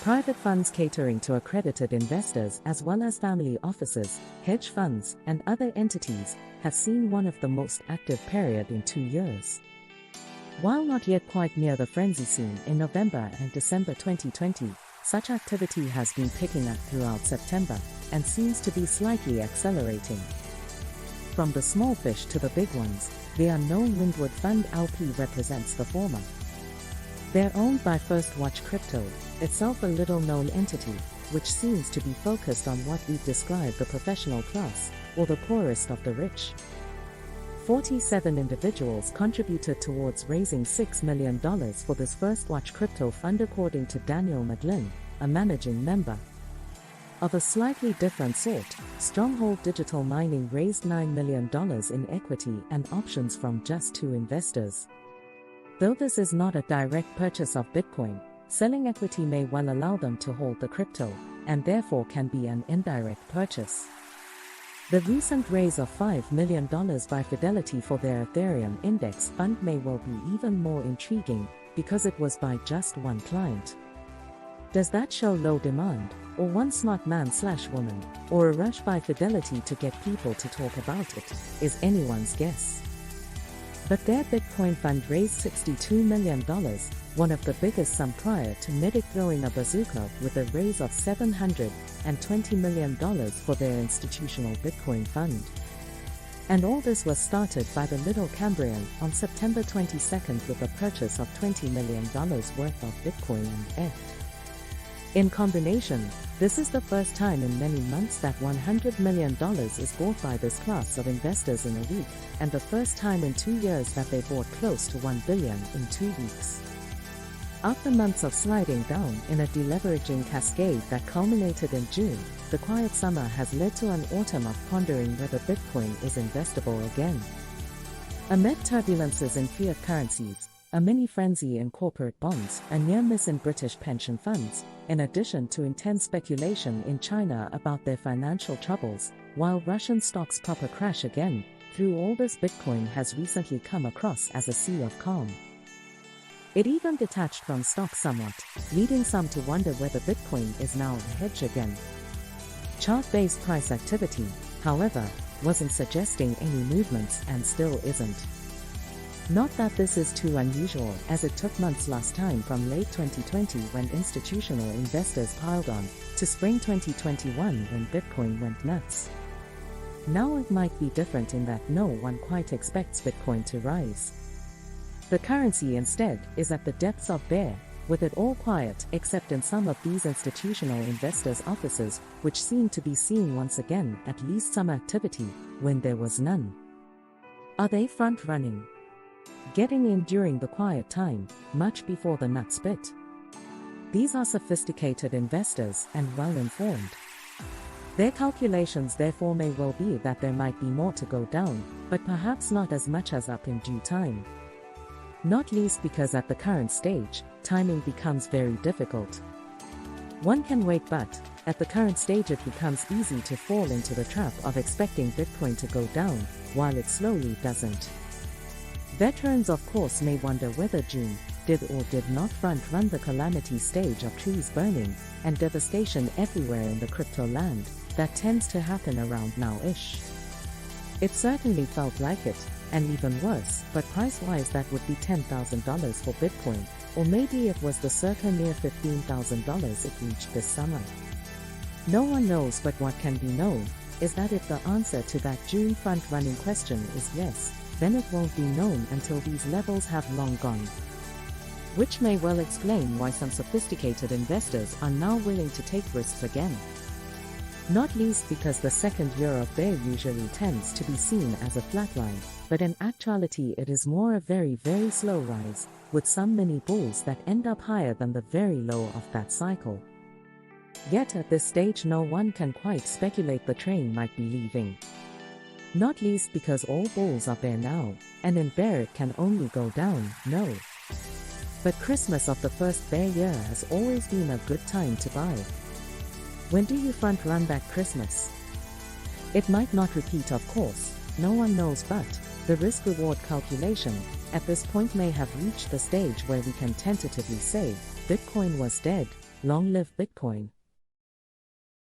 Private funds catering to accredited investors as well as family offices, hedge funds, and other entities have seen one of the most active period in 2 years. While not yet quite near the frenzy seen in November and December 2020, such activity has been picking up throughout September and seems to be slightly accelerating. From the small fish to the big ones, the unknown Windward Fund LP represents the former. They're owned by First Watch Crypto, itself a little-known entity, which seems to be focused on what we describe the professional class, or the poorest of the rich. 47 individuals contributed towards raising $6 million for this First Watch Crypto fund, according to Daniel Madlin, a managing member. Of a slightly different sort, Stronghold Digital Mining raised $9 million in equity and options from just 2 investors. Though this is not a direct purchase of Bitcoin, selling equity may well allow them to hold the crypto, and therefore can be an indirect purchase. The recent raise of $5 million by Fidelity for their Ethereum Index fund may well be even more intriguing, because it was by just one client. Does that show low demand, or one smart man/woman, or a rush by Fidelity to get people to talk about it, is anyone's guess. But their Bitcoin fund raised $62 million, one of the biggest sum prior to Medic throwing a bazooka with a raise of $720 million for their institutional Bitcoin fund. And all this was started by the Little Cambrian on September 22nd with a purchase of $20 million worth of Bitcoin and ETH. In combination, this is the first time in many months that $100 million is bought by this class of investors in a week, and the first time in 2 years that they bought close to $1 billion in 2 weeks. After months of sliding down in a deleveraging cascade that culminated in June, the quiet summer has led to an autumn of pondering whether Bitcoin is investable again. Amid turbulences in fiat currencies, a mini frenzy in corporate bonds, a near miss in British pension funds, in addition to intense speculation in China about their financial troubles, while Russian stocks proper crash again, through all this Bitcoin has recently come across as a sea of calm. It even detached from stocks somewhat, leading some to wonder whether Bitcoin is now a hedge again. Chart-based price activity, however, wasn't suggesting any movements and still isn't. Not that this is too unusual, as it took months last time from late 2020 when institutional investors piled on, to spring 2021 when Bitcoin went nuts. Now it might be different in that no one quite expects Bitcoin to rise. The currency instead is at the depths of bear, with it all quiet except in some of these institutional investors' offices, which seem to be seeing once again at least some activity when there was none. Are they front-running? Getting in during the quiet time, much before the nuts bit? These are sophisticated investors and well-informed. Their calculations therefore may well be that there might be more to go down, but perhaps not as much as up in due time. Not least because at the current stage, timing becomes very difficult. One can wait, but at the current stage it becomes easy to fall into the trap of expecting Bitcoin to go down, while it slowly doesn't. Veterans of course may wonder whether June did or did not front-run the calamity stage of trees burning and devastation everywhere in the crypto land that tends to happen around now-ish. It certainly felt like it, and even worse, but price-wise that would be $10,000 for Bitcoin, or maybe it was the circa near $15,000 it reached this summer. No one knows, but what can be known is that if the answer to that June front-running question is yes, then it won't be known until these levels have long gone. Which may well explain why some sophisticated investors are now willing to take risks again. Not least because the second year of bear usually tends to be seen as a flatline, but in actuality it is more a very very slow rise, with some mini bulls that end up higher than the very low of that cycle. Yet at this stage no one can quite speculate the train might be leaving. Not least because all bulls are bear now, and in bear it can only go down, no. But Christmas of the first bear year has always been a good time to buy. When do you front run that Christmas? It might not repeat, of course, no one knows, but the risk-reward calculation at this point may have reached the stage where we can tentatively say Bitcoin was dead Long live Bitcoin.